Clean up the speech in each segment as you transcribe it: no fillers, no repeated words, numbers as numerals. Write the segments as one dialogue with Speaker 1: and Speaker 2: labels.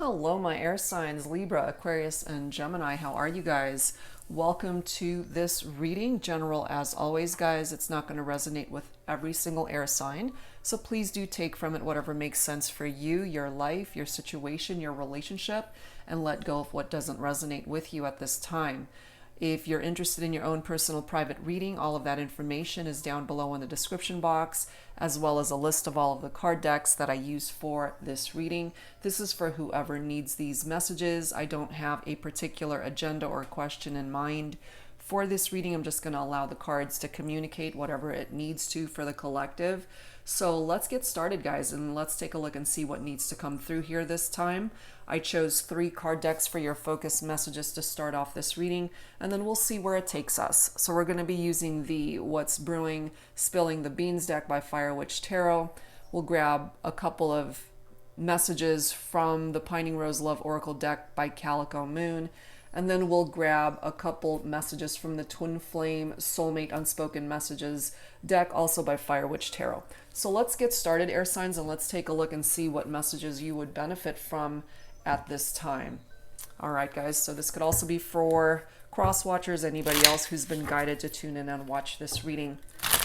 Speaker 1: Hello, my air signs, Libra, Aquarius, and Gemini. How are you guys? Welcome to this reading. General as always, guys. It's not going to resonate with every single air sign. So please do take from it whatever makes sense for you, your life, your situation, your relationship, and let go of what doesn't resonate with you at this time. If you're interested in your own personal private reading, all of that information is down below in the description box, as well as a list of all of the card decks that I use for this reading. This is for whoever needs these messages. I don't have a particular agenda or question in mind for this reading. I'm just going to allow the cards to communicate whatever it needs to for the collective. So let's get started, guys, and let's take a look and see what needs to come through here this time. I chose 3 card decks for your focus messages to start off this reading, and then we'll see where it takes us. So we're going to be using the What's Brewing, Spilling the Beans deck by Fire Witch Tarot. We'll grab a couple of messages from the Pining Rose Love Oracle deck by Calico Moon, and then we'll grab a couple messages from the Twin Flame Soulmate Unspoken Messages deck, also by Fire Witch Tarot. So let's get started, air signs, and let's take a look and see what messages you would benefit from at this time. All right, guys, so this could also be for cross watchers, anybody else who's been guided to tune in and watch this reading.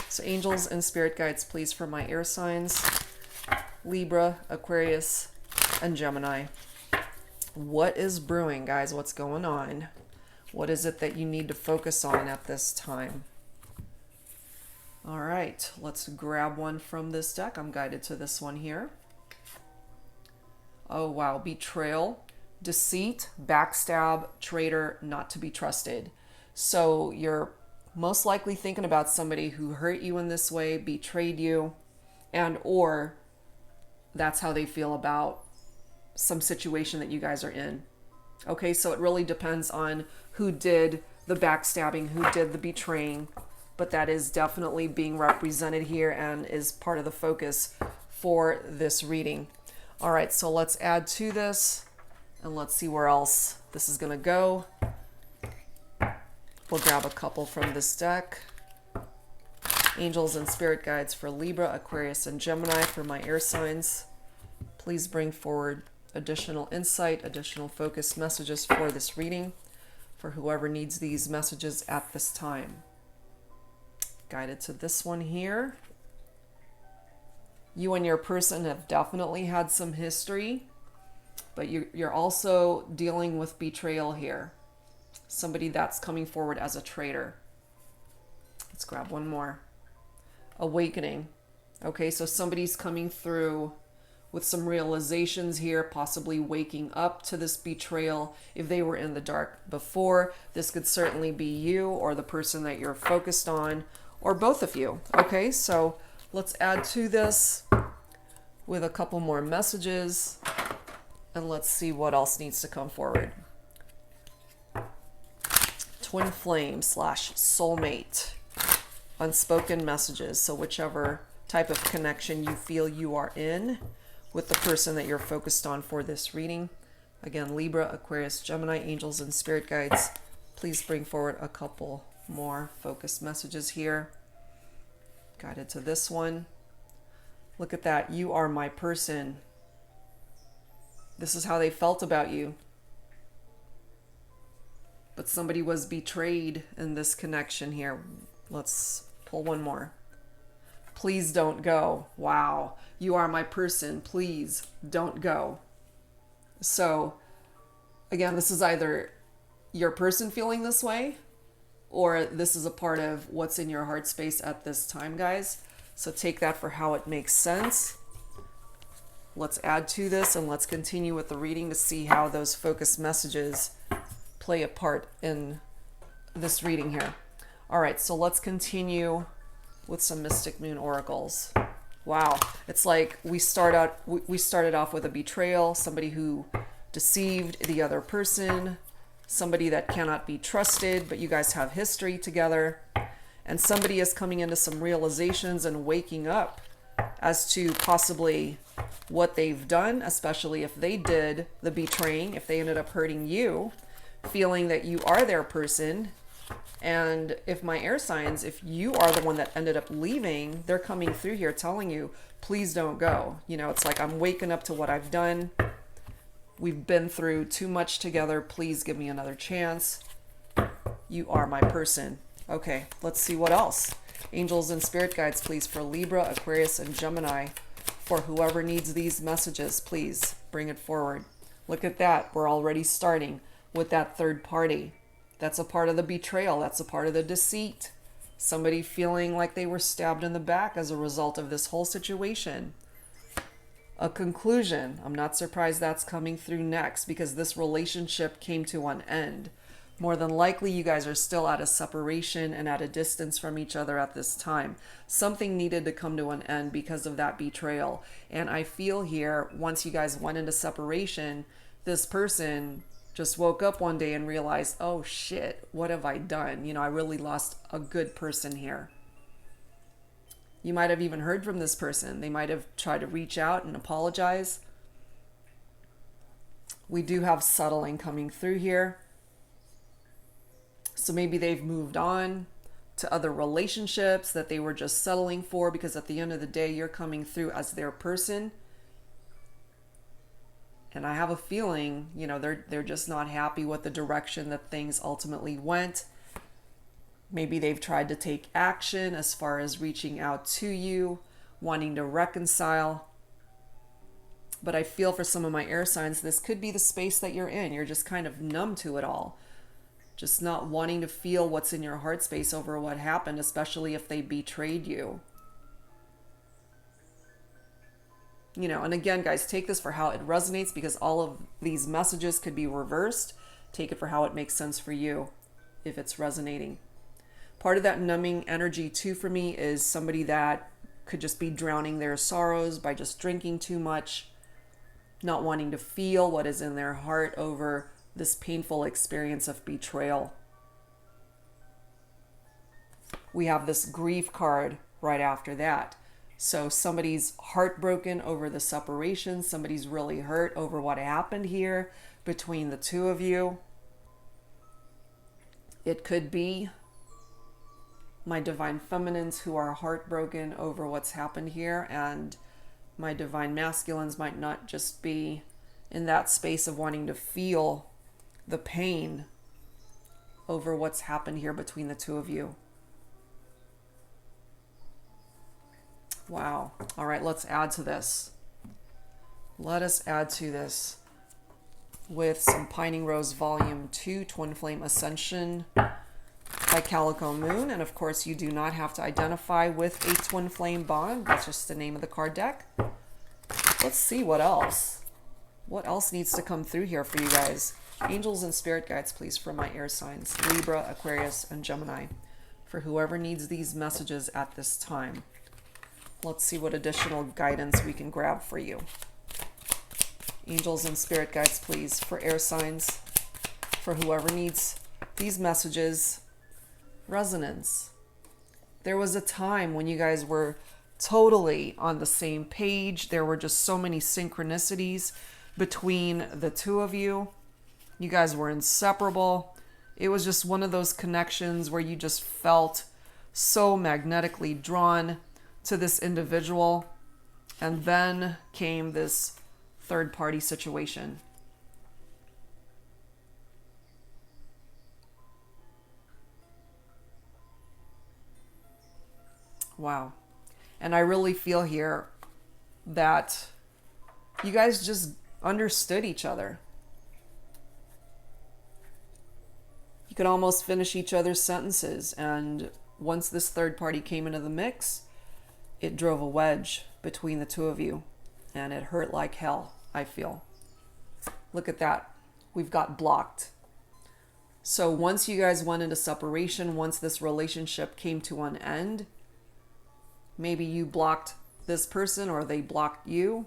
Speaker 1: So angels and spirit guides, please, for my air signs, Libra, Aquarius, and Gemini. What is brewing, guys? What's going on? What is it that you need to focus on at this time? All right, let's grab one from this deck. I'm guided to this one here. Oh, wow. Betrayal, deceit, backstab, traitor, not to be trusted. So you're most likely thinking about somebody who hurt you in this way, betrayed you, and or that's how they feel about some situation that you guys are in. Okay, so it really depends on who did the backstabbing, who did the betraying, but that is definitely being represented here and is part of the focus for this reading. All right, so let's add to this and let's see where else this is going to go. We'll grab a couple from this deck. Angels and spirit guides for Libra, Aquarius, and Gemini for my air signs. Please bring forward additional insight, additional focus messages for this reading for whoever needs these messages at this time. Guided to this one here. You and your person have definitely had some history, but you're also dealing with betrayal here. Somebody that's coming forward as a traitor. Let's grab one more. Awakening. Okay, so somebody's coming through with some realizations here, possibly waking up to this betrayal. If they were in the dark before, this could certainly be you or the person that you're focused on, or both of you. Okay, so let's add to this with a couple more messages, and let's see what else needs to come forward. Twin Flame / Soulmate, Unspoken Messages. So whichever type of connection you feel you are in with the person that you're focused on for this reading. Again, Libra, Aquarius, Gemini, angels, and spirit guides. Please bring forward a couple more focused messages here. Guided to this one. Look at that. You are my person. This is how they felt about you. But somebody was betrayed in this connection here. Let's pull one more. Please don't go. Wow. You are my person. Please don't go. So, again, this is either your person feeling this way, or this is a part of what's in your heart space at this time, guys. So take that for how it makes sense. Let's add to this and let's continue with the reading to see how those focused messages play a part in this reading here. All right, so let's continue with some Mystic Moon oracles. Wow, it's like we started off with a betrayal, somebody who deceived the other person, somebody that cannot be trusted, but you guys have history together, and somebody is coming into some realizations and waking up as to possibly what they've done, especially if they did the betraying, if they ended up hurting you, feeling that you are their person. And if my air signs, if you are the one that ended up leaving, they're coming through here telling you, please don't go. You know, it's like I'm waking up to what I've done. We've been through too much together. Please give me another chance. You are my person. Okay, let's see what else. Angels and spirit guides, please, for Libra, Aquarius, and Gemini. For whoever needs these messages, please bring it forward. Look at that. We're already starting with that third party. That's a part of the betrayal. That's a part of the deceit. Somebody feeling like they were stabbed in the back as a result of this whole situation. A conclusion. I'm not surprised that's coming through next, because this relationship came to an end. More than likely, you guys are still at a separation and at a distance from each other at this time. Something needed to come to an end because of that betrayal. And I feel here, once you guys went into separation, this person just woke up one day and realized, oh shit, what have I done? You know, I really lost a good person here. You might have even heard from this person. They might have tried to reach out and apologize. We do have settling coming through here. So maybe they've moved on to other relationships that they were just settling for, because at the end of the day, you're coming through as their person. And I have a feeling, you know, they're just not happy with the direction that things ultimately went. Maybe they've tried to take action as far as reaching out to you, wanting to reconcile. But I feel for some of my air signs, this could be the space that you're in. You're just kind of numb to it all. Just not wanting to feel what's in your heart space over what happened, especially if they betrayed you. You know, and again, guys, take this for how it resonates, because all of these messages could be reversed. Take it for how it makes sense for you if it's resonating. Part of that numbing energy too for me is somebody that could just be drowning their sorrows by just drinking too much, not wanting to feel what is in their heart over this painful experience of betrayal. We have this grief card right after that. So somebody's heartbroken over the separation. Somebody's really hurt over what happened here between the two of you. It could be my divine feminines who are heartbroken over what's happened here, and my divine masculines might not just be in that space of wanting to feel the pain over what's happened here between the two of you. Wow. All right, let's add to this. Let us add to this with some Pining Rose Volume 2, Twin Flame Ascension by Calico Moon. And of course, you do not have to identify with a twin flame bond. That's just the name of the card deck. Let's see what else. What else needs to come through here for you guys? Angels and spirit guides, please, for my air signs, Libra, Aquarius, and Gemini. For whoever needs these messages at this time. Let's see what additional guidance we can grab for you. Angels and spirit guides, please, for air signs. For whoever needs these messages. Resonance. There was a time when you guys were totally on the same page. There were just so many synchronicities between the two of you. You guys were inseparable. It was just one of those connections where you just felt so magnetically drawn to this individual. And then came this third party situation. Wow. And I really feel here that you guys just understood each other. You could almost finish each other's sentences. And once this third party came into the mix, it drove a wedge between the two of you. And it hurt like hell, I feel. Look at that. We've got blocked. So once you guys went into separation, once this relationship came to an end, maybe you blocked this person or they blocked you.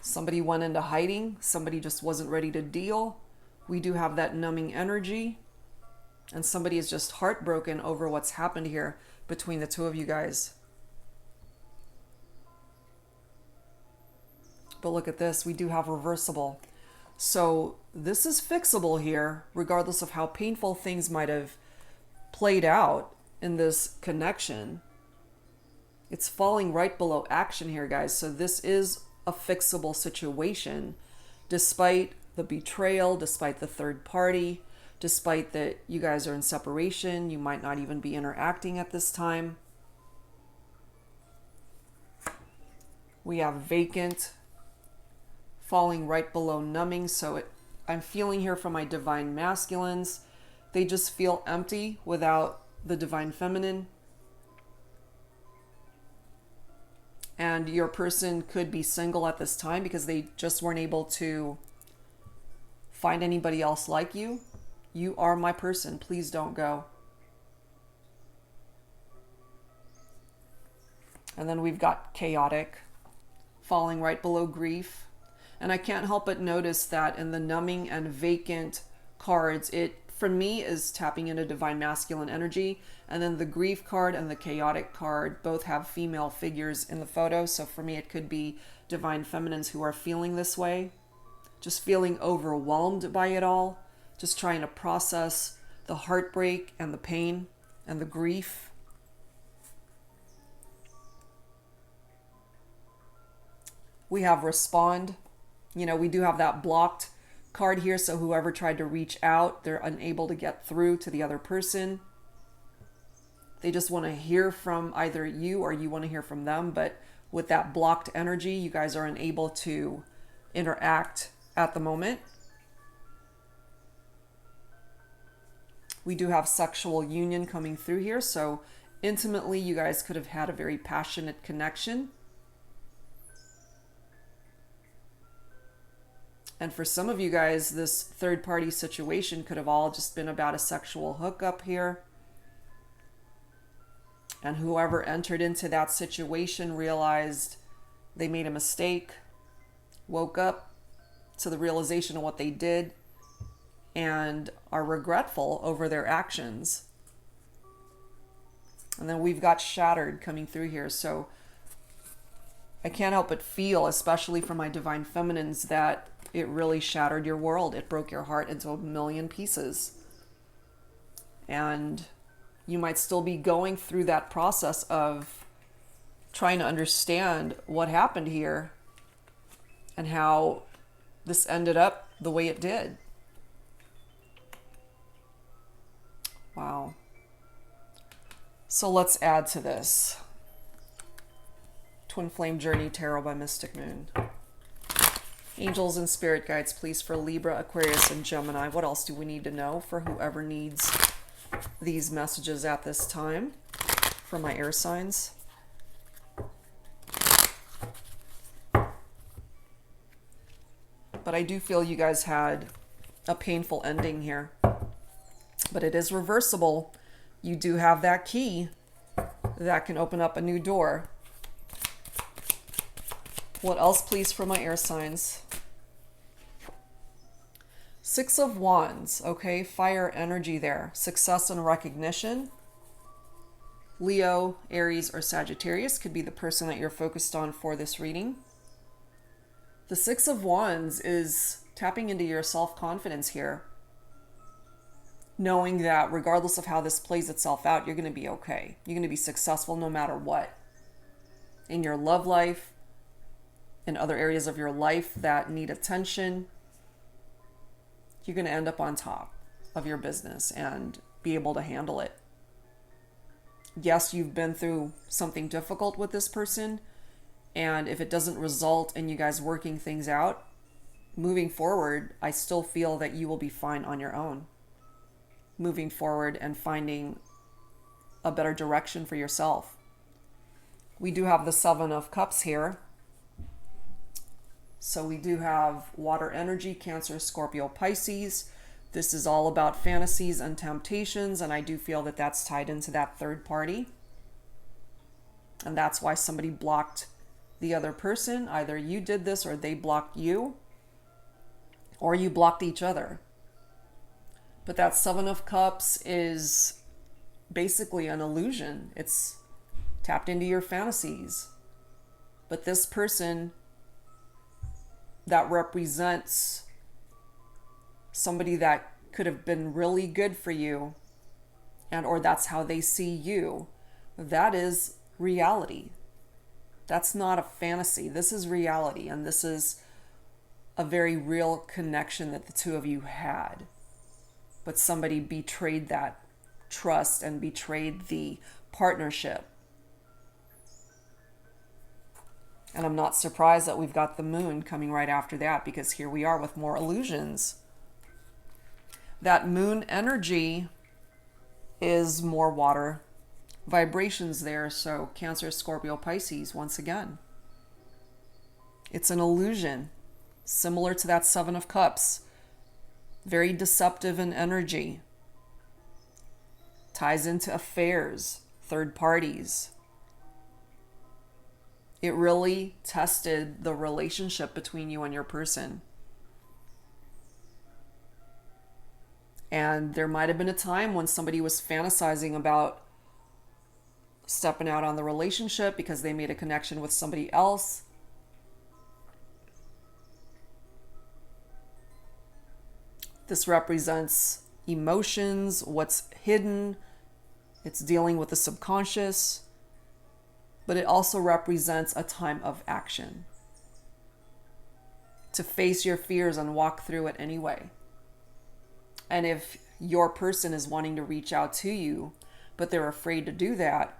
Speaker 1: Somebody went into hiding. Somebody just wasn't ready to deal. We do have that numbing energy. And somebody is just heartbroken over what's happened here between the two of you guys. But look at this. We do have reversible. So this is fixable here, regardless of how painful things might have played out in this connection. It's falling right below action here, guys. So this is a fixable situation, despite the betrayal, despite the third party, despite that you guys are in separation. You might not even be interacting at this time. We have vacant, falling right below numbing. So I'm feeling here from my divine masculines, they just feel empty without the divine feminine. And your person could be single at this time because they just weren't able to find anybody else like you. You are my person. Please don't go. And then we've got chaotic, falling right below grief. And I can't help but notice that in the numbing and vacant cards, it, for me, is tapping into divine masculine energy. And then the grief card and the chaotic card both have female figures in the photo. So for me, it could be divine feminines who are feeling this way, just feeling overwhelmed by it all, just trying to process the heartbreak and the pain and the grief. We have respond. We do have that blocked card here. So whoever tried to reach out, they're unable to get through to the other person. They just want to hear from either you or you want to hear from them. But with that blocked energy, you guys are unable to interact at the moment. We do have sexual union coming through here. So intimately, you guys could have had a very passionate connection. And for some of you guys, this third party situation could have all just been about a sexual hookup here. And whoever entered into that situation realized they made a mistake, woke up to the realization of what they did, and are regretful over their actions. And then we've got shattered coming through here. So I can't help but feel, especially from my divine feminines, that it really shattered your world. It broke your heart into a million pieces. And you might still be going through that process of trying to understand what happened here and how this ended up the way it did. Wow. So let's add to this. Twin Flame Journey Tarot by Mystic Moon. Angels and spirit guides, please, for Libra, Aquarius, and Gemini. What else do we need to know for whoever needs these messages at this time for my air signs? But I do feel you guys had a painful ending here. But it is reversible. You do have that key that can open up a new door. What else, please, for my air signs? Six of Wands, okay? Fire energy there. Success and recognition. Leo, Aries, or Sagittarius could be the person that you're focused on for this reading. The Six of Wands is tapping into your self-confidence here. Knowing that regardless of how this plays itself out, you're going to be okay. You're going to be successful no matter what. In your love life, in other areas of your life that need attention, you're going to end up on top of your business and be able to handle it. Yes, you've been through something difficult with this person, and if it doesn't result in you guys working things out, moving forward, I still feel that you will be fine on your own. Moving forward and finding a better direction for yourself. We do have the Seven of Cups here. So we do have water energy, Cancer, Scorpio, Pisces. This is all about fantasies and temptations, and I do feel that that's tied into that third party. And that's why somebody blocked the other person. Either you did this or they blocked you, or you blocked each other. But that Seven of Cups is basically an illusion. It's tapped into your fantasies. But this person that represents somebody that could have been really good for you, and or that's how they see you, that is reality. That's not a fantasy. This is reality, and this is a very real connection that the two of you had. But somebody betrayed that trust and betrayed the partnership. And I'm not surprised that we've got the moon coming right after that, because here we are with more illusions. That moon energy is more water vibrations there. So Cancer, Scorpio, Pisces, once again. It's an illusion, similar to that Seven of Cups. Very deceptive in energy. Ties into affairs, third parties. It really tested the relationship between you and your person. And there might have been a time when somebody was fantasizing about stepping out on the relationship because they made a connection with somebody else. This represents emotions, what's hidden. It's dealing with the subconscious. But it also represents a time of action. To face your fears and walk through it anyway. And if your person is wanting to reach out to you, but they're afraid to do that,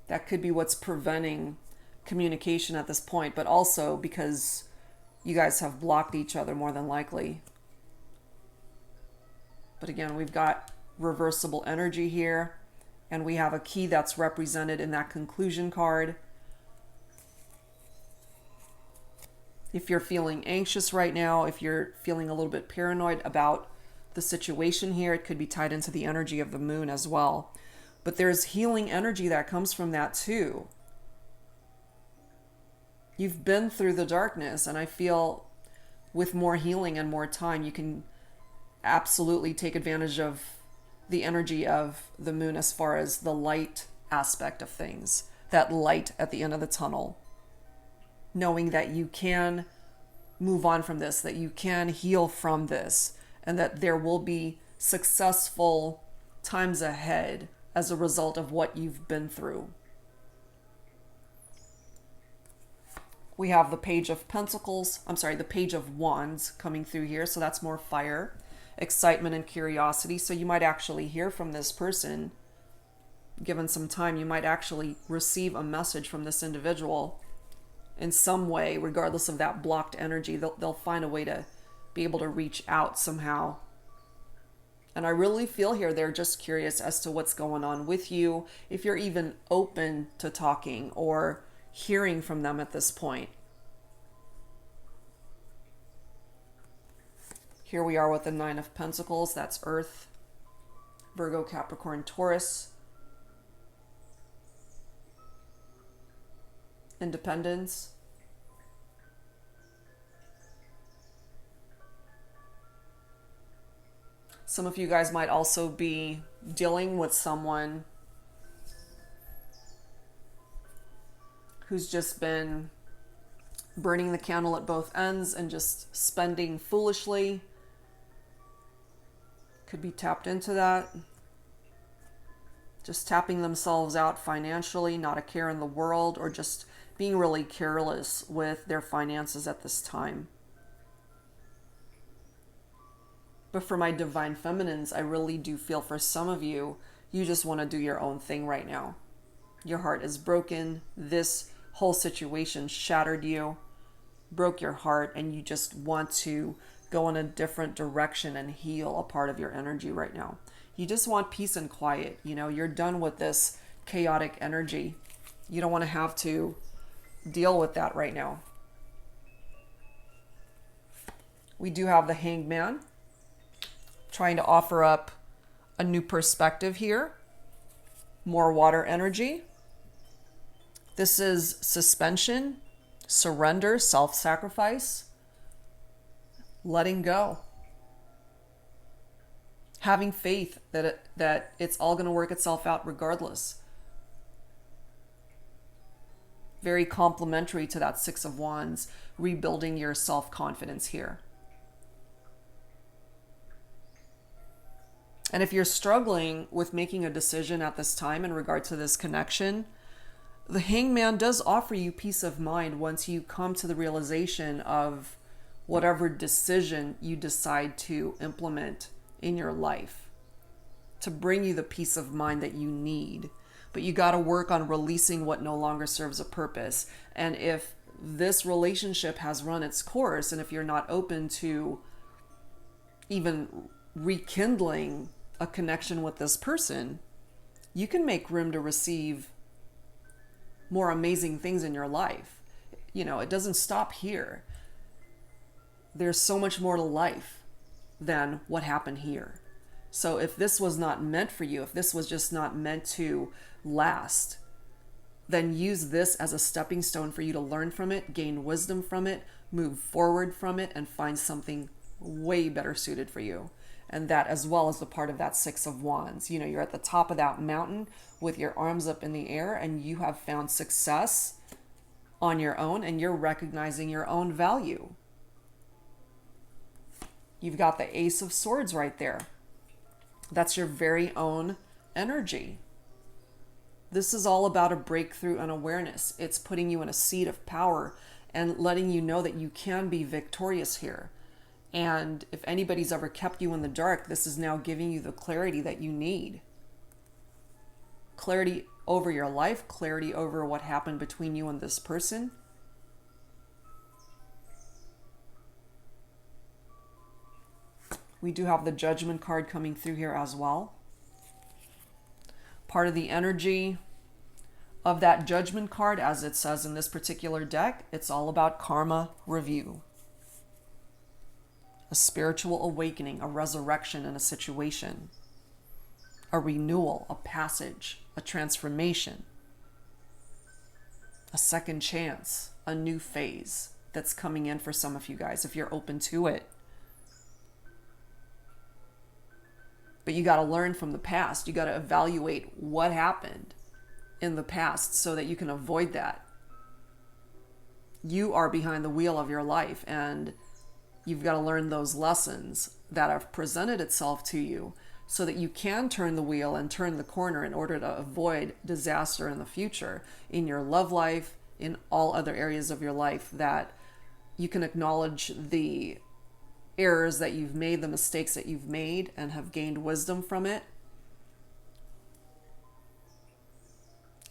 Speaker 1: that could be what's preventing communication at this point, but also because you guys have blocked each other more than likely. But again, we've got reversible energy here, and we have a key that's represented in that conclusion card. If you're feeling anxious right now, if you're feeling a little bit paranoid about the situation here, it could be tied into the energy of the moon as well. But there's healing energy that comes from that too. You've been through the darkness, and I feel with more healing and more time, you can absolutely take advantage of the energy of the moon as far as the light aspect of things. That light at the end of the tunnel. Knowing that you can move on from this, that you can heal from this, and that there will be successful times ahead as a result of what you've been through. We have the Page of Pentacles, the Page of Wands coming through here, so that's more fire, excitement, and curiosity. So you might actually hear from this person. Given some time, you might actually receive a message from this individual in some way, regardless of that blocked energy. They'll find a way to be able to reach out somehow. And I really feel here they're just curious as to what's going on with you, if you're even open to talking or hearing from them at this point. Here we are with the Nine of Pentacles. That's Earth, Virgo, Capricorn, Taurus. Independence. Some of you guys might also be dealing with someone who's just been burning the candle at both ends and just spending foolishly. Could be tapped into that. Just tapping themselves out financially, not a care in the world, or just being really careless with their finances at this time. But for my divine feminines, I really do feel for some of you, you just want to do your own thing right now. Your heart is broken. This whole situation shattered you, broke your heart, and you just want to go in a different direction and heal a part of your energy right now. You just want peace and quiet. You know, you're done with this chaotic energy. You don't want to have to deal with that right now. We do have the Hanged Man trying to offer up a new perspective here. More water energy. This is suspension, surrender, self-sacrifice, letting go. Having faith that it's all going to work itself out regardless. Very complementary to that Six of Wands, rebuilding your self-confidence here. And if you're struggling with making a decision at this time in regard to this connection, the Hangman does offer you peace of mind once you come to the realization of whatever decision you decide to implement in your life to bring you the peace of mind that you need. But you got to work on releasing what no longer serves a purpose. And if this relationship has run its course, and if you're not open to even rekindling a connection with this person, you can make room to receive more amazing things in your life. You know, it doesn't stop here. There's so much more to life than what happened here. So if this was not meant for you, if this was just not meant to last, then use this as a stepping stone for you to learn from it, gain wisdom from it, move forward from it, and find something way better suited for you. And that, as well as the part of that Six of Wands. You know, you're at the top of that mountain with your arms up in the air, and you have found success on your own, and you're recognizing your own value. You've got the Ace of Swords right there. That's your very own energy. This is all about a breakthrough and awareness. It's putting you in a seat of power and letting you know that you can be victorious here. And if anybody's ever kept you in the dark, this is now giving you the clarity that you need. Clarity over your life, clarity over what happened between you and this person. We do have the Judgment card coming through here as well. Part of the energy of that Judgment card, as it says in this particular deck, it's all about karma review. A spiritual awakening, a resurrection in a situation, a renewal, a passage, a transformation, a second chance, a new phase that's coming in for some of you guys if you're open to it. But you got to learn from the past. You got to evaluate what happened in the past so that you can avoid that. You are behind the wheel of your life, and you've got to learn those lessons that have presented itself to you so that you can turn the wheel and turn the corner in order to avoid disaster in the future in your love life, in all other areas of your life, that you can acknowledge the errors that you've made, the mistakes that you've made, and have gained wisdom from it.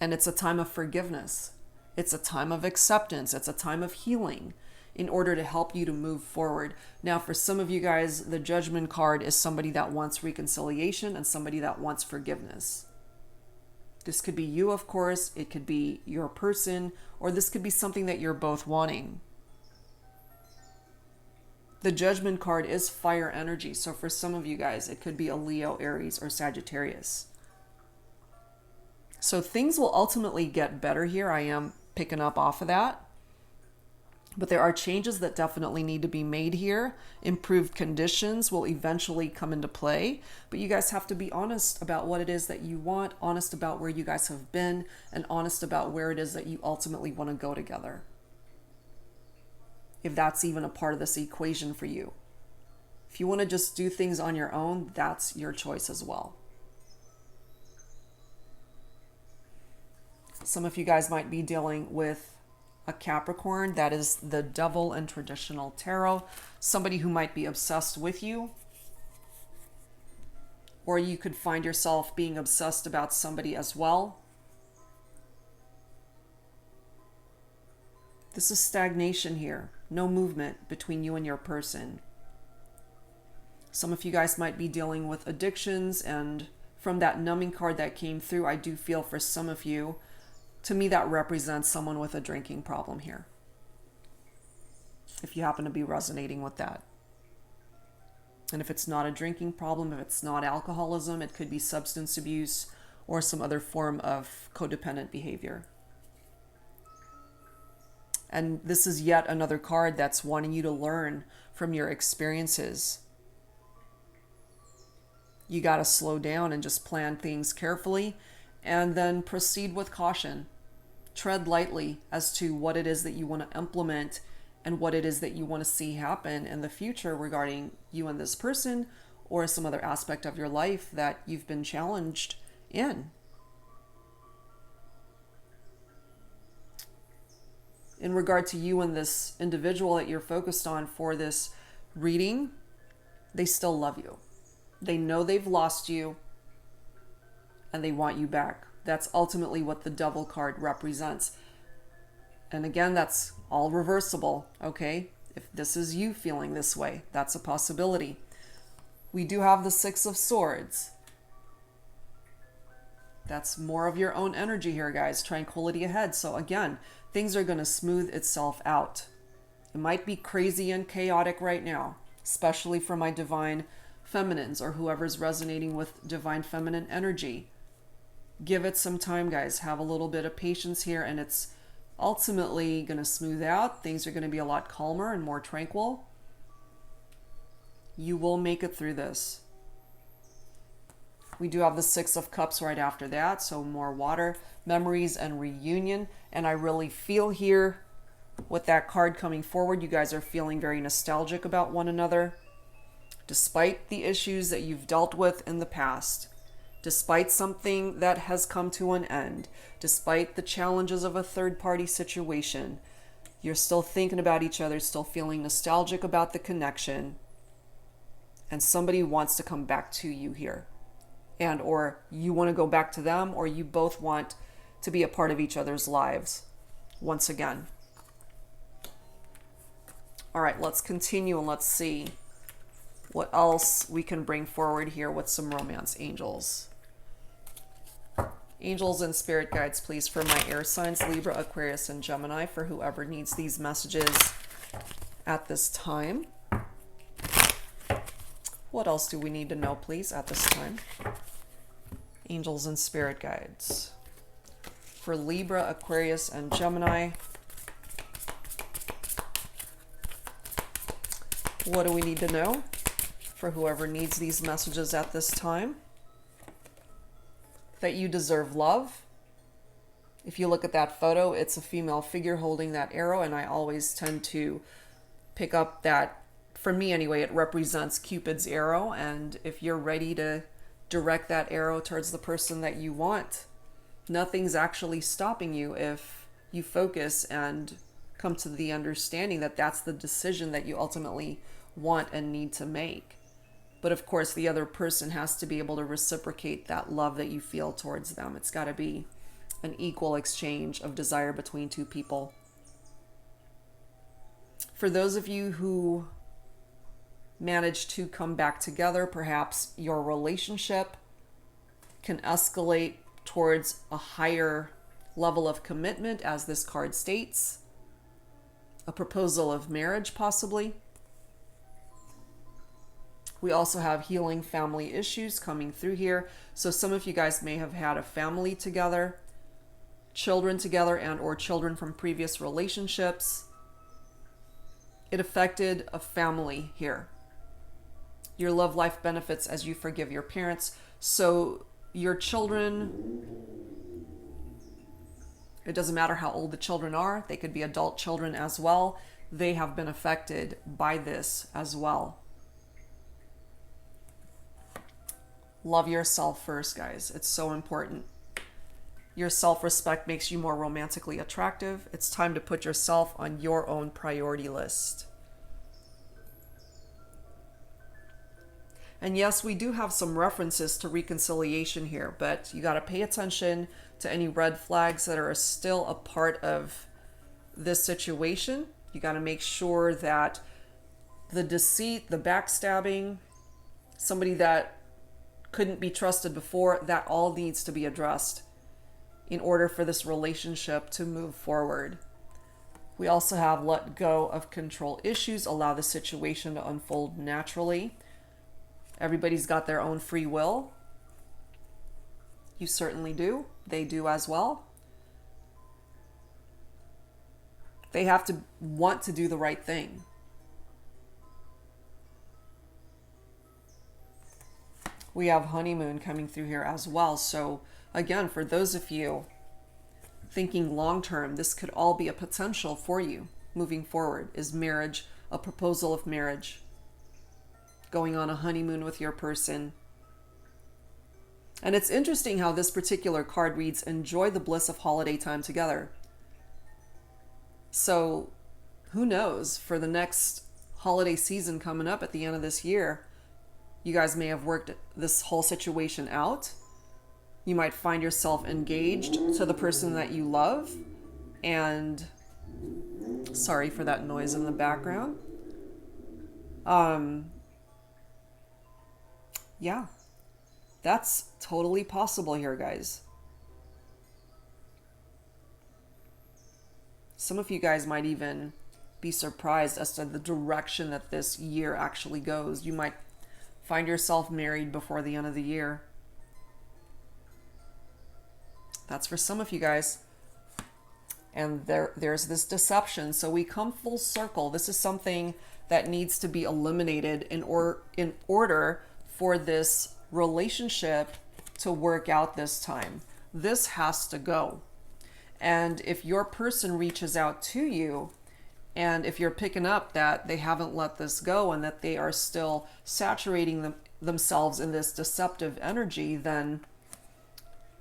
Speaker 1: And it's a time of forgiveness. It's a time of acceptance. It's a time of healing in order to help you to move forward. Now, for some of you guys, the Judgment card is somebody that wants reconciliation and somebody that wants forgiveness. This could be you, of course. It could be your person, or this could be something that you're both wanting. The Judgment card is fire energy. So for some of you guys, it could be a Leo, Aries, or Sagittarius. So things will ultimately get better here. I am picking up off of that. But there are changes that definitely need to be made here. Improved conditions will eventually come into play. But you guys have to be honest about what it is that you want, honest about where you guys have been, and honest about where it is that you ultimately want to go together. If that's even a part of this equation for you. If you want to just do things on your own, that's your choice as well. Some of you guys might be dealing with a Capricorn. That is the devil in traditional tarot. Somebody who might be obsessed with you. Or you could find yourself being obsessed about somebody as well. This is stagnation here. No movement between you and your person. Some of you guys might be dealing with addictions, and from that numbing card that came through, I do feel for some of you, to me that represents someone with a drinking problem here. If you happen to be resonating with that. And if it's not a drinking problem, if it's not alcoholism, it could be substance abuse or some other form of codependent behavior. And this is yet another card that's wanting you to learn from your experiences. You got to slow down and just plan things carefully and then proceed with caution. Tread lightly as to what it is that you want to implement and what it is that you want to see happen in the future regarding you and this person, or some other aspect of your life that you've been challenged in. In regard to you and this individual that you're focused on for this reading, they still love you. They know they've lost you and they want you back. That's ultimately what the Devil card represents. And again, that's all reversible, okay? If this is you feeling this way, that's a possibility. We do have the Six of Swords. That's more of your own energy here, guys. Tranquility ahead. So again, things are going to smooth itself out. It might be crazy and chaotic right now, especially for my divine feminines or whoever's resonating with divine feminine energy. Give it some time, guys. Have a little bit of patience here, and it's ultimately going to smooth out. Things are going to be a lot calmer and more tranquil. You will make it through this. We do have the Six of Cups right after that, so more water, memories, and reunion. And I really feel here with that card coming forward, you guys are feeling very nostalgic about one another. Despite the issues that you've dealt with in the past, despite something that has come to an end, despite the challenges of a third-party situation, you're still thinking about each other, still feeling nostalgic about the connection, and somebody wants to come back to you here. And or you want to go back to them, or you both want to be a part of each other's lives once again. All right, let's continue and let's see what else we can bring forward here with some romance angels. Angels and spirit guides, please, for my air signs, Libra, Aquarius, and Gemini, for whoever needs these messages at this time. What else do we need to know, please, at this time? Angels and spirit guides for Libra, Aquarius, and Gemini. What do we need to know for whoever needs these messages at this time? That you deserve love. If you look at that photo, it's a female figure holding that arrow, and I always tend to pick up that, for me anyway, it represents Cupid's arrow. And if you're ready to direct that arrow towards the person that you want, nothing's actually stopping you if you focus and come to the understanding that that's the decision that you ultimately want and need to make. But of course, the other person has to be able to reciprocate that love that you feel towards them. It's got to be an equal exchange of desire between two people. For those of you who managed to come back together, perhaps your relationship can escalate towards a higher level of commitment, as this card states. A proposal of marriage, possibly. We also have healing family issues coming through here. So some of you guys may have had a family together, children together, and or children from previous relationships. It affected a family here. Your love life benefits as you forgive your parents. So your children, it doesn't matter how old the children are. They could be adult children as well. They have been affected by this as well. Love yourself first, guys. It's so important. Your self-respect makes you more romantically attractive. It's time to put yourself on your own priority list. And yes, we do have some references to reconciliation here, but you got to pay attention to any red flags that are still a part of this situation. You got to make sure that the deceit, the backstabbing, somebody that couldn't be trusted before, that all needs to be addressed in order for this relationship to move forward. We also have let go of control issues, allow the situation to unfold naturally. Everybody's got their own free will. You certainly do. They do as well. They have to want to do the right thing. We have honeymoon coming through here as well. So again, for those of you thinking long term, this could all be a potential for you moving forward. Is marriage, a proposal of marriage? going on a honeymoon with your person. And it's interesting how this particular card reads, enjoy the bliss of holiday time together. So who knows, for the next holiday season coming up at the end of this year, you guys may have worked this whole situation out. You might find yourself engaged to the person that you love. And sorry for that noise in the background. Yeah, that's totally possible here, guys. Some of you guys might even be surprised as to the direction that this year actually goes. You might find yourself married before the end of the year. That's for some of you guys. And there's this deception. So we come full circle. This is something that needs to be eliminated in order for this relationship to work out this time. This has to go. And if your person reaches out to you, and if you're picking up that they haven't let this go and that they are still saturating themselves in this deceptive energy, then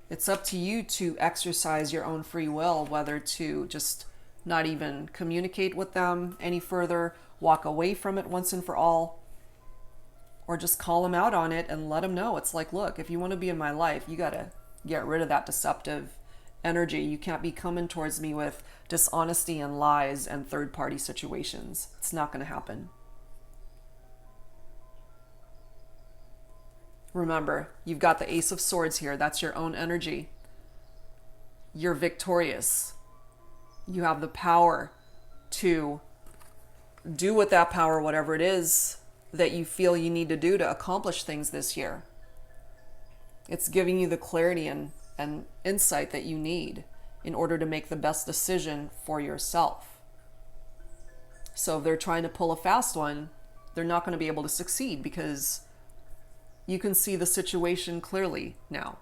Speaker 1: it's up to you to exercise your own free will, whether to just not even communicate with them any further, walk away from it once and for all, or just call them out on it and let them know. It's like, look, if you want to be in my life, you got to get rid of that deceptive energy. You can't be coming towards me with dishonesty and lies and third-party situations. It's not going to happen. Remember, you've got the Ace of Swords here. That's your own energy. You're victorious. You have the power to do with that power whatever it is that you feel you need to do to accomplish things this year. It's giving you the clarity and insight that you need in order to make the best decision for yourself. So if they're trying to pull a fast one, they're not going to be able to succeed because you can see the situation clearly now.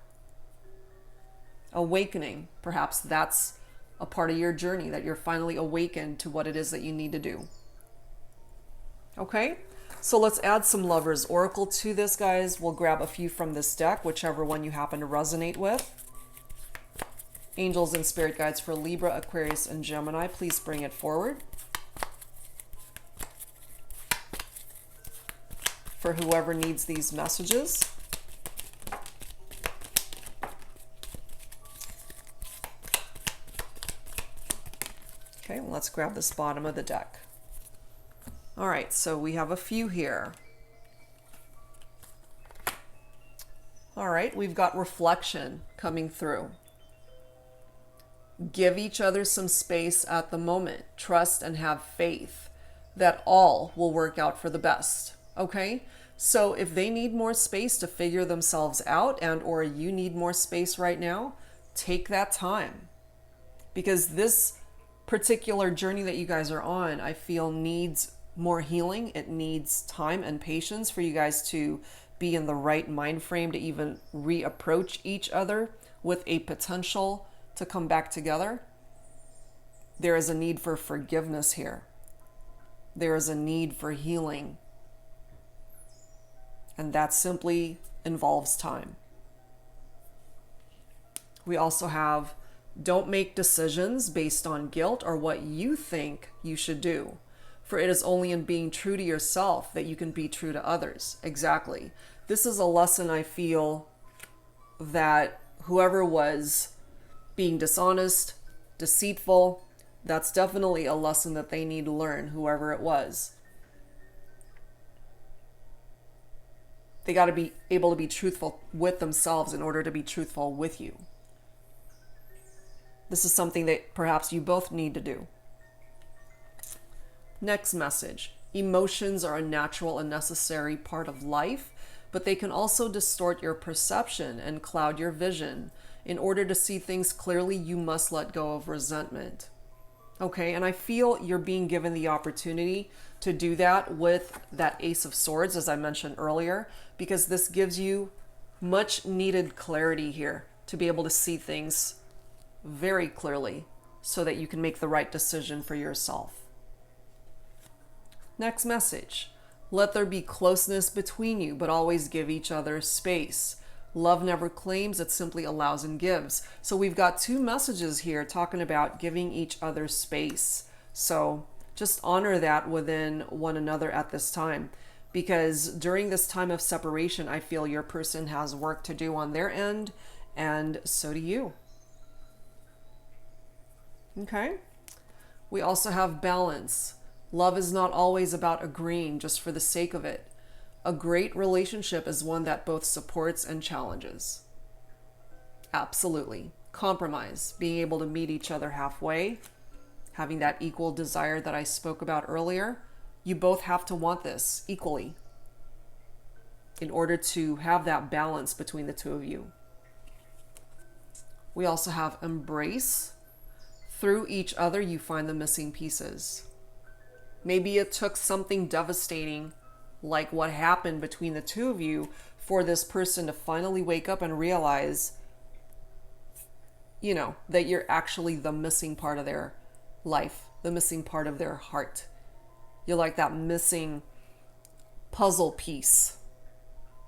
Speaker 1: Awakening, perhaps that's a part of your journey, that you're finally awakened to what it is that you need to do. Okay, so let's add some Lover's Oracle to this, guys. We'll grab a few from this deck, whichever one you happen to resonate with. Angels and Spirit Guides for Libra, Aquarius, and Gemini, please bring it forward. For whoever needs these messages. Okay, well, let's grab this bottom of the deck. All right, so we have a few here. All right, we've got reflection coming through. Give each other some space at the moment. Trust and have faith that all will work out for the best. Okay? So if they need more space to figure themselves out, and or you need more space right now, take that time. Because this particular journey that you guys are on, I feel needs more healing. It needs time and patience for you guys to be in the right mind frame to even reapproach each other with a potential to come back together. There is a need for forgiveness here. There is a need for healing. And that simply involves time. We also have, don't make decisions based on guilt or what you think you should do. For it is only in being true to yourself that you can be true to others. Exactly. This is a lesson I feel that whoever was being dishonest, deceitful, that's definitely a lesson that they need to learn, whoever it was. They got to be able to be truthful with themselves in order to be truthful with you. This is something that perhaps you both need to do. Next message. Emotions are a natural and necessary part of life, but they can also distort your perception and cloud your vision. In order to see things clearly, you must let go of resentment. Okay, and I feel you're being given the opportunity to do that with that Ace of Swords, as I mentioned earlier, because this gives you much needed clarity here to be able to see things very clearly so that you can make the right decision for yourself. Next message. Let there be closeness between you, but always give each other space. Love never claims, it simply allows and gives. So we've got two messages here talking about giving each other space. So just honor that within one another at this time. Because during this time of separation, I feel your person has work to do on their end, and so do you. Okay? We also have balance. Love is not always about agreeing just for the sake of it. A great relationship is one that both supports and challenges. Absolutely. Compromise, being able to meet each other halfway, having that equal desire that I spoke about earlier. You both have to want this equally in order to have that balance between the two of you. We also have embrace. Through each other, you find the missing pieces. Maybe it took something devastating like what happened between the two of you for this person to finally wake up and realize, that you're actually the missing part of their life, the missing part of their heart. You're like that missing puzzle piece.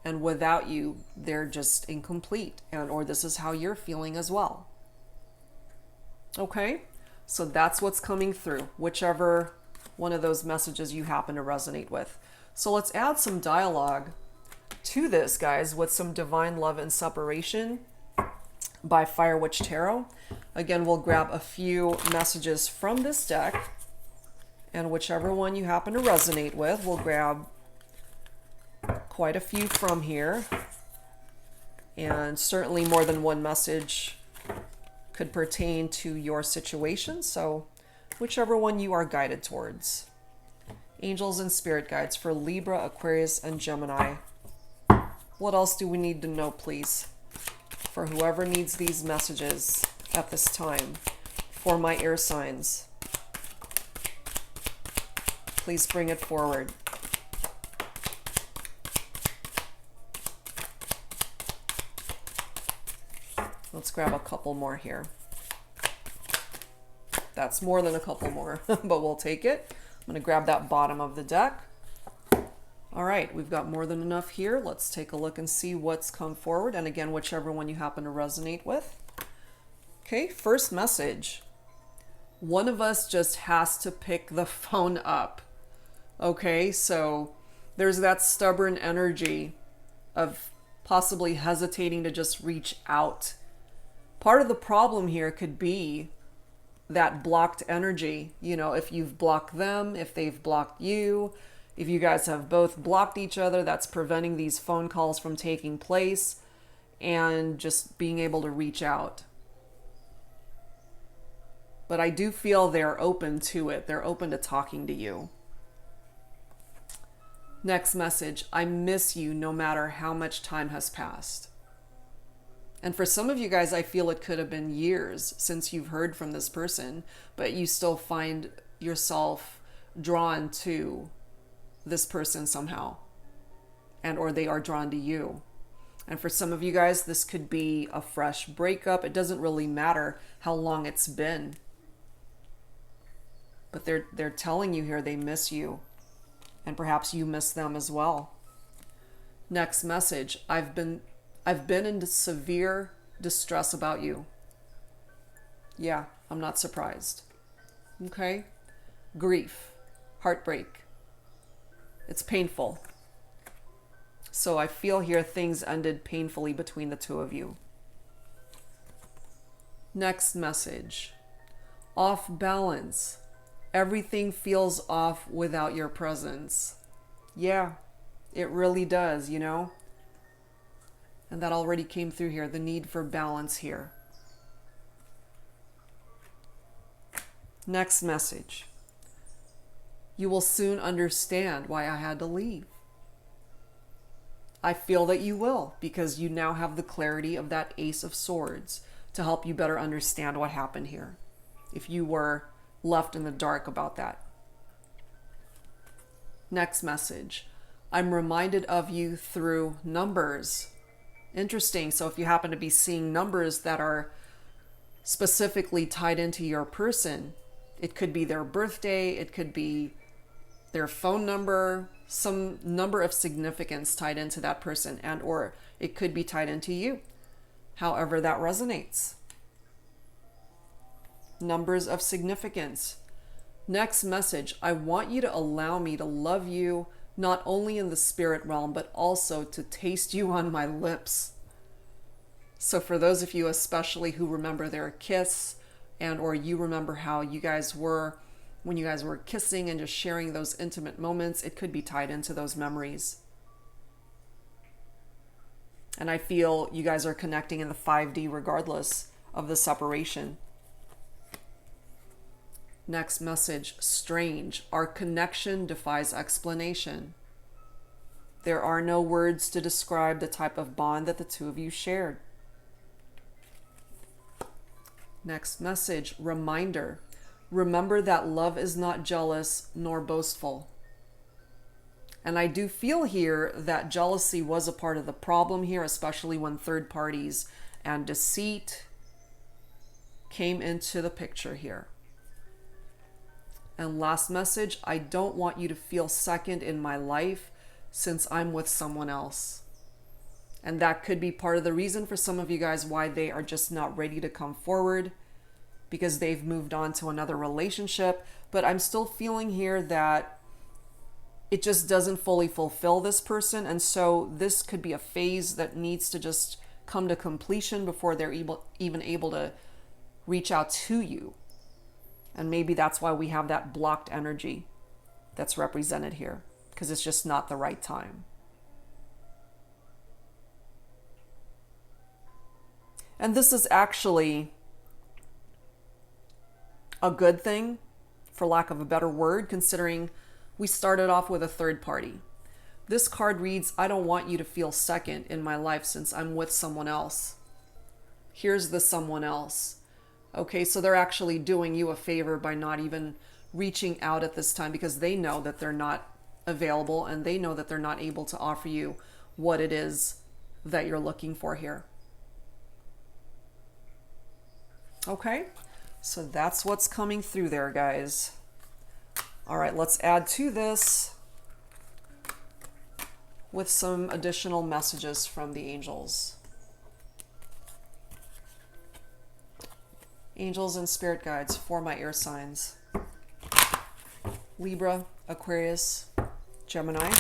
Speaker 1: And without you, they're just incomplete. Or this is how you're feeling as well. Okay? So that's what's coming through, whichever one of those messages you happen to resonate with. So let's add some dialogue to this, guys, with some Divine Love and Separation by Fire Witch Tarot. Again, we'll grab a few messages from this deck, and whichever one you happen to resonate with, we'll grab quite a few from here. And certainly more than one message could pertain to your situation, so whichever one you are guided towards. Angels and spirit guides for Libra, Aquarius, and Gemini. What else do we need to know, please? For whoever needs these messages at this time, for my air signs, please bring it forward. Let's grab a couple more here. That's more than a couple more, but we'll take it. I'm going to grab that bottom of the deck. All right, we've got more than enough here. Let's take a look and see what's come forward. And again, whichever one you happen to resonate with. Okay, first message. One of us just has to pick the phone up. Okay, so there's that stubborn energy of possibly hesitating to just reach out. Part of the problem here could be that blocked energy. If you've blocked them, if they've blocked you, if you guys have both blocked each other, that's preventing these phone calls from taking place and just being able to reach out. But I do feel they're open to it. They're open to talking to you. Next message. I miss you no matter how much time has passed. And for some of you guys, I feel it could have been years since you've heard from this person, but you still find yourself drawn to this person somehow, or they are drawn to you. And for some of you guys, this could be a fresh breakup. It doesn't really matter how long it's been, but they're telling you here they miss you, and perhaps you miss them as well. Next message. I've been in severe distress about you. Yeah, I'm not surprised. Okay? Grief, heartbreak. It's painful. So I feel here things ended painfully between the two of you. Next message. Off balance. Everything feels off without your presence. Yeah, it really does, And that already came through here, the need for balance here. Next message. You will soon understand why I had to leave. I feel that you will, because you now have the clarity of that Ace of Swords to help you better understand what happened here, if you were left in the dark about that. Next message. I'm reminded of you through numbers. Interesting. So if you happen to be seeing numbers that are specifically tied into your person, it could be their birthday, it could be their phone number, some number of significance tied into that person, and or it could be tied into you, however that resonates. Numbers of significance. Next message, I want you to allow me to love you not only in the spirit realm, but also to taste you on my lips. So for those of you especially who remember their kiss, and or you remember how you guys were when you guys were kissing and just sharing those intimate moments, it could be tied into those memories. And I feel you guys are connecting in the 5D regardless of the separation. Next message, strange. Our connection defies explanation. There are no words to describe the type of bond that the two of you shared. Next message, reminder. Remember that love is not jealous nor boastful. And I do feel here that jealousy was a part of the problem here, especially when third parties and deceit came into the picture here. And last message, I don't want you to feel second in my life since I'm with someone else. And that could be part of the reason for some of you guys why they are just not ready to come forward, because they've moved on to another relationship. But I'm still feeling here that it just doesn't fully fulfill this person. And so this could be a phase that needs to just come to completion before they're even able to reach out to you. And maybe that's why we have that blocked energy that's represented here, because it's just not the right time. And this is actually a good thing, for lack of a better word, considering we started off with a third party. This card reads, I don't want you to feel second in my life since I'm with someone else. Here's the someone else. Okay, so they're actually doing you a favor by not even reaching out at this time, because they know that they're not available and they know that they're not able to offer you what it is that you're looking for here. Okay, so that's what's coming through there, guys. All right, let's add to this with some additional messages from the angels. Angels and spirit guides for my air signs. Libra, Aquarius, Gemini.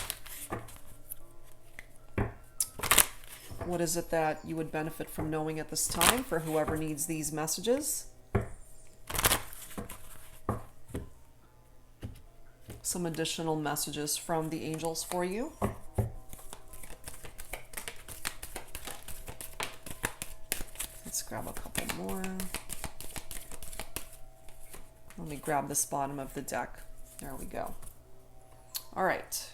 Speaker 1: What is it that you would benefit from knowing at this time for whoever needs these messages? Some additional messages from the angels for you. Let's grab a couple more. Let me grab this bottom of the deck. There we go. All right.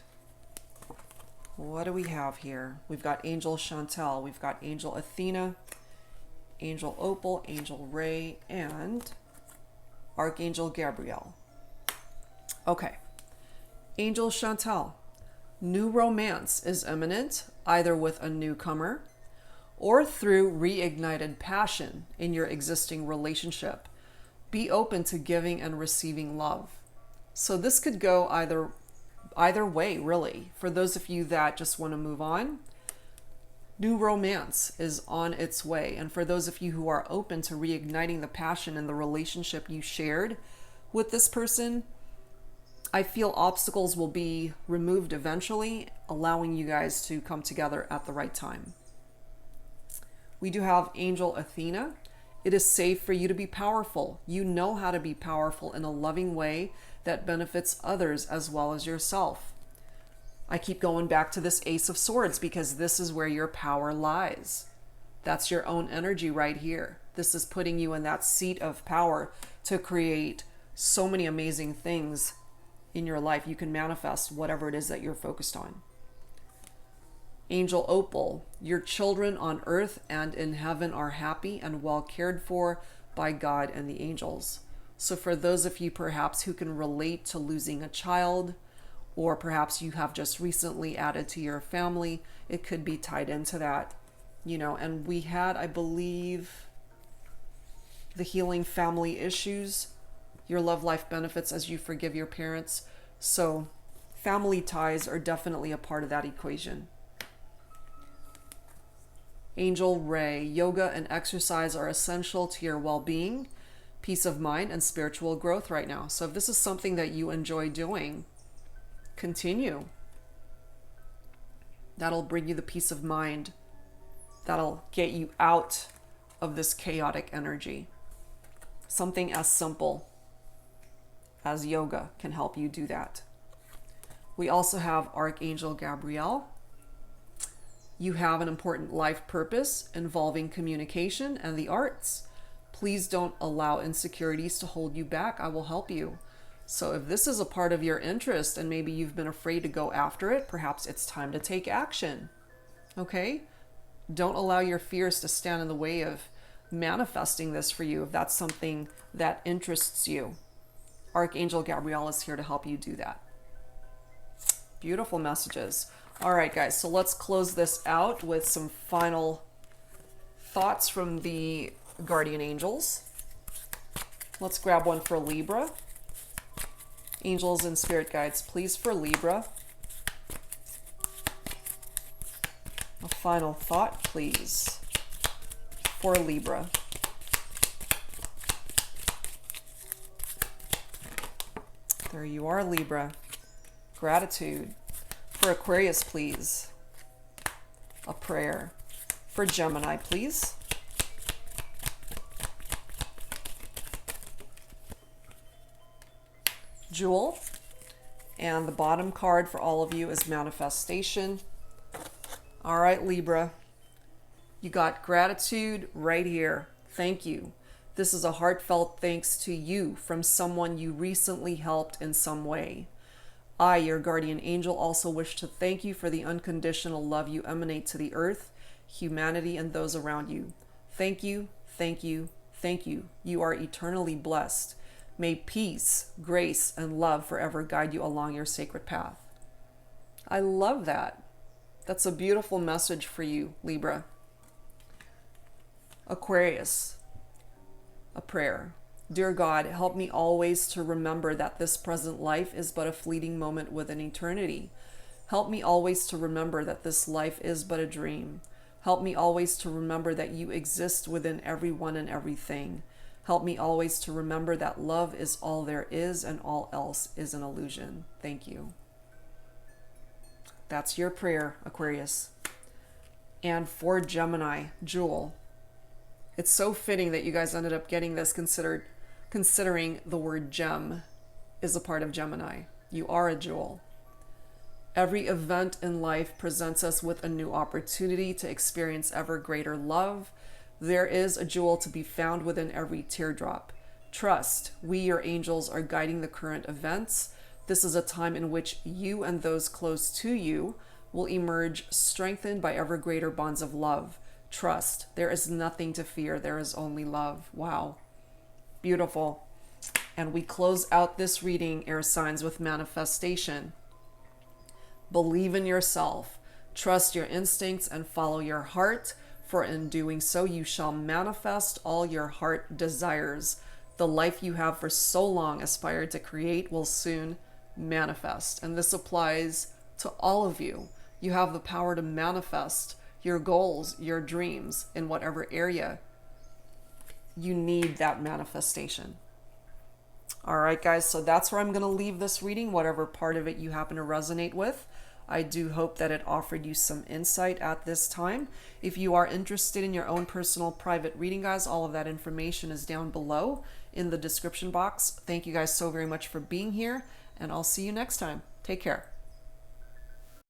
Speaker 1: What do we have here? We've got Angel Chantel, we've got Angel Athena, Angel Opal, Angel Ray, and Archangel Gabriel. Okay. Angel Chantel, new romance is imminent, either with a newcomer or through reignited passion in your existing relationship. Be open to giving and receiving love. So this could go either way, really. For those of you that just want to move on, new romance is on its way. And for those of you who are open to reigniting the passion in the relationship you shared with this person, I feel obstacles will be removed eventually, allowing you guys to come together at the right time. We do have Angel Athena. It is safe for you to be powerful. You know how to be powerful in a loving way that benefits others as well as yourself. I keep going back to this Ace of Swords because this is where your power lies. That's your own energy right here. This is putting you in that seat of power to create so many amazing things in your life. You can manifest whatever it is that you're focused on. Angel Opal, your children on earth and in heaven are happy and well cared for by God and the angels. So for those of you perhaps who can relate to losing a child, or perhaps you have just recently added to your family, it could be tied into that, you know. And we had, I believe, the healing family issues, your love life benefits as you forgive your parents. So family ties are definitely a part of that equation. Angel Ray, yoga and exercise are essential to your well-being, peace of mind, and spiritual growth right now. So if this is something that you enjoy doing, continue. That'll bring you the peace of mind. That'll get you out of this chaotic energy. Something as simple as yoga can help you do that. We also have Archangel Gabriel. You have an important life purpose involving communication and the arts. Please don't allow insecurities to hold you back. I will help you. So if this is a part of your interest and maybe you've been afraid to go after it, perhaps it's time to take action. Okay? Don't allow your fears to stand in the way of manifesting this for you if that's something that interests you. Archangel Gabriel is here to help you do that. Beautiful messages. All right, guys, so let's close this out with some final thoughts from the guardian angels. Let's grab one for Libra. Angels and spirit guides, please, for Libra. A final thought, please, for Libra. There you are, Libra. Gratitude. For Aquarius, please. A prayer. For Gemini, please. Jewel. And the bottom card for all of you is manifestation. All right, Libra. You got gratitude right here. Thank you. This is a heartfelt thanks to you from someone you recently helped in some way. I, your guardian angel, also wish to thank you for the unconditional love you emanate to the earth, humanity, and those around you. Thank you, thank you, thank you. You are eternally blessed. May peace, grace, and love forever guide you along your sacred path. I love that. That's a beautiful message for you, Libra. Aquarius, a prayer. Dear God, help me always to remember that this present life is but a fleeting moment within eternity. Help me always to remember that this life is but a dream. Help me always to remember that you exist within everyone and everything. Help me always to remember that love is all there is and all else is an illusion. Thank you. That's your prayer, Aquarius. And for Gemini, Jewel. It's so fitting that you guys ended up getting this considering the word gem is a part of Gemini. You are a jewel. Every event in life presents us with a new opportunity to experience ever greater love. There is a jewel to be found within every teardrop. Trust, we, your angels, are guiding the current events. This is a time in which you and those close to you will emerge strengthened by ever greater bonds of love. Trust, there is nothing to fear. There is only love. Wow. Beautiful. And we close out this reading, air signs, with manifestation. Believe in yourself. Trust your instincts and follow your heart, for in doing so you shall manifest all your heart desires. The life you have for so long aspired to create will soon manifest. And this applies to all of you. You have the power to manifest your goals, your dreams, in whatever area you need that manifestation. All right, guys, so that's where I'm going to leave this reading, whatever part of it you happen to resonate with. I do hope that it offered you some insight at this time. If you are interested in your own personal private reading, guys, all of that information is down below in the description box. Thank you guys so very much for being here, and I'll see you next time. Take care.